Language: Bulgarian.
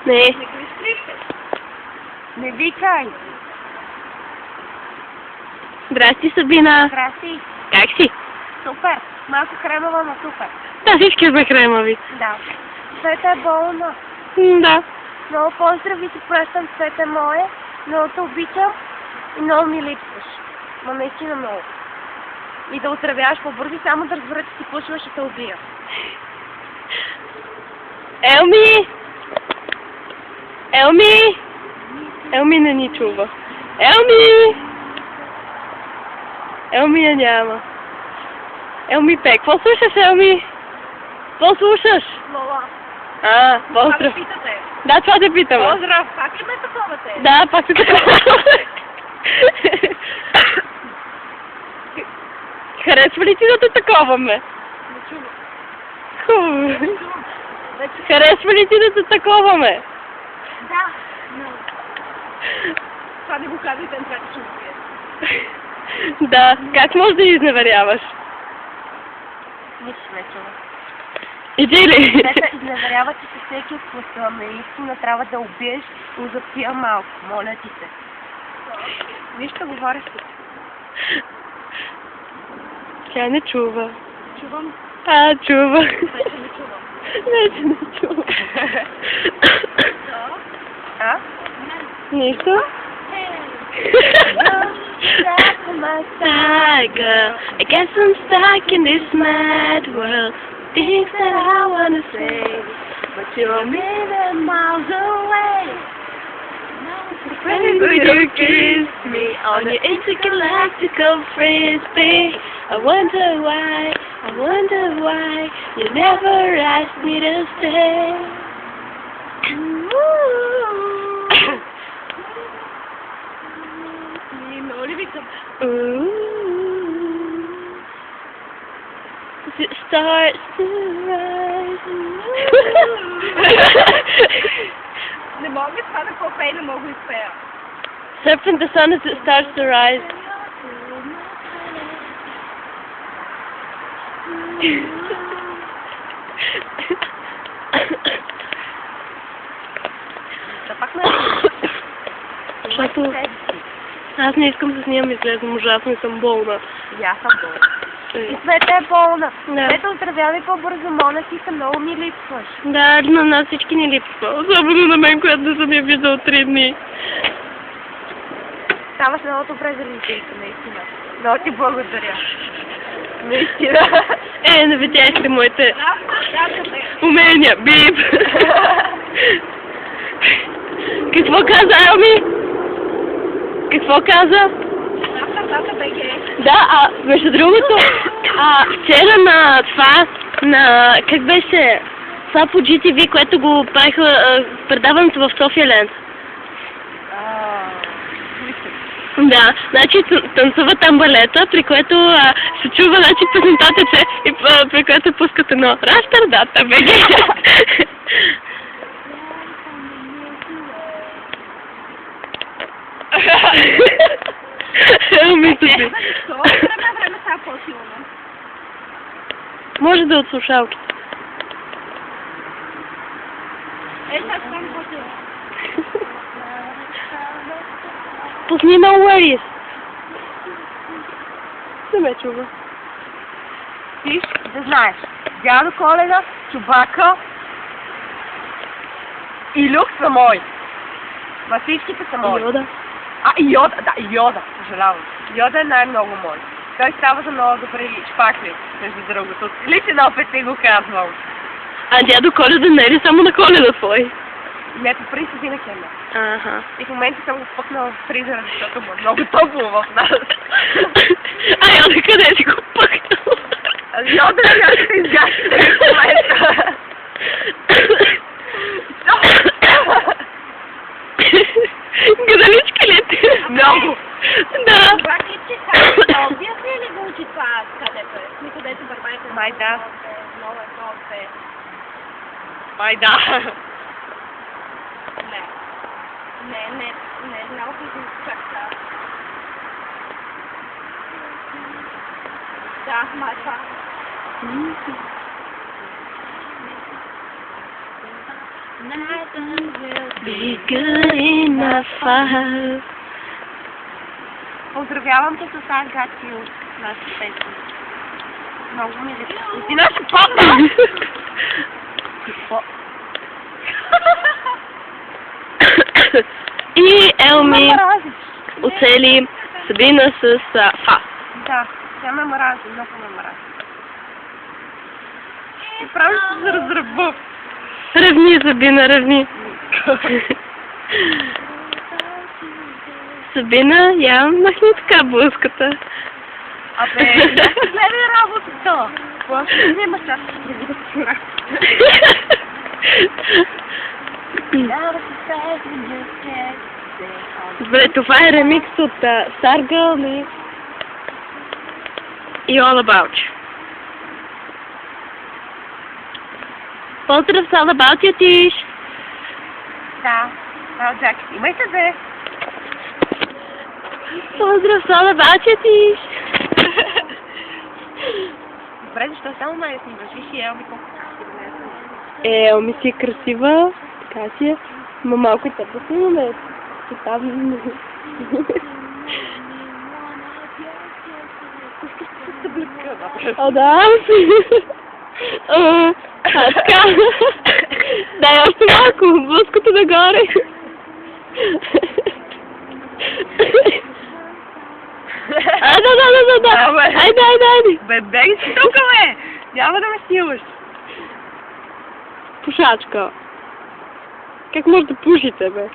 Не. Не го изтрихте. Не викай. Здрасти, Сабина. Здрасти. Как си? Супер. Малко кремова, но супер. Да, всички сме кремови. Да. Света е болна. Да. Много поздрави ти пращам, Света мое. Много те обичам и много ми липсваш. Ма наистина много. И да оздравяваш по-бързо, само да разбера, че си пушваш, ще те убия. Елми! Елми! Елми не ни чува. Елми! Елми я няма. Елми пе, какво слушаш, Елми? Какво слушаш? Лола. Поздрав. Питате. Да, това те питаме. Поздрав. Пак ли ме таковате? Да, пак се такова. Харесва ли ти да те таковаме? Не чувам. Хубаво. Вече... Харесва ли ти да те таковаме? Да. Но... Това не го казвайте, трябва да чувствие. Да, как можеш да изневеряваш? Нищо не чувам. Иди ли? Света, изневерява, че се всеки отпуска. Наистина трябва да убиеш и запия малко. Моля ти се. Нищо говориш тук. Тя не чува. Чувам. Чува. Вече не чувам. Вече не чува. А? Нищо? Girl, I guess I'm stuck in this mad world. Things that I wanna say, but you're a million miles away. When you kiss me on your intergalactical frisbee, I wonder why you never asked me to stay. As it starts to rise. Не мога това да попея, не мога изпея. Surfing the sun as it starts to rise. Защото аз не искам да снимам, изглеждам ужасно и съм болна. И аз съм болна. И Света е болна. Да. Света, оздравявай по-бързо, моля ти се, много ми липсваш. Да, на нас всички ни липсва. Особено на мен, която не съм я виждал 3 дни. Ставаш много добре за лисейка, наистина. Много ти благодаря. Наистина. Не видяш ли моите умения, бип? Какво каза, Елми? Какво каза? Да, между другото, вчера на това, как беше, това по GTV, което го правиха предаването в София Ленд. Да, значи танцуват там балета, при което се чува, значи песента тече и при което пускат едно Растардата, беге. Може да е от слушалките. Сега съм по-силно. Пусни на Уарис. Не ме чува. Виж, да знаеш. Дядо Коледа, Чубака и Люк са мои. Ма всичките са мои. Йода. И Йода, да, и Йода, съжалявам. Йода е най-много мой. Той става за много добре лич, пак ли, между другото. Личен опит ти го казвам. Дядо Коледа не е ли само на Коледа твой? Не, по принцип винаги е не. И в момента съм го пъкнала в фризера, защото му е много топло в нас. Йода, къде си го пъкнал? Йода не може да изгащи в момента. Гадалички ли ти? Много. Да. Пак ли че как? Обясни ли го учи това, където е? Ми където бърбайка. Май да. Много е. Май да. Не, много как това. Да, май това. Nothing will be good enough for her. Поздравявам те с I Got You, нашата песен. Много ми липсва. Ти наша папа! Какво? И Елми Ме мразиш. оцели Сабина с Фа. Да, тя ме мрази, много ме мрази. И правиш се за разръбъв. Ревни, Сабина, ревни. Сабина, я махни така блъската. Абе, гледай работата. Просто не вземаш аз с другата страна. Добре, това е ремикс от Stargirl и All About You. Поздрав с All About You, Тиш! Да, от Джакет. Имайте две. Поздрав с All About You, Тиш! Добре, защо само мене снимаш? Виж и Елми колко Елми си е красива, така си е. Ма малко и теб да снимаме. Там... О, да. Така. Дай още малко, блъското нагоре. Да. Айде. Бебе, си тук, бе! Няма да ме снимаш. Пушачка. Как може да пушите, бе?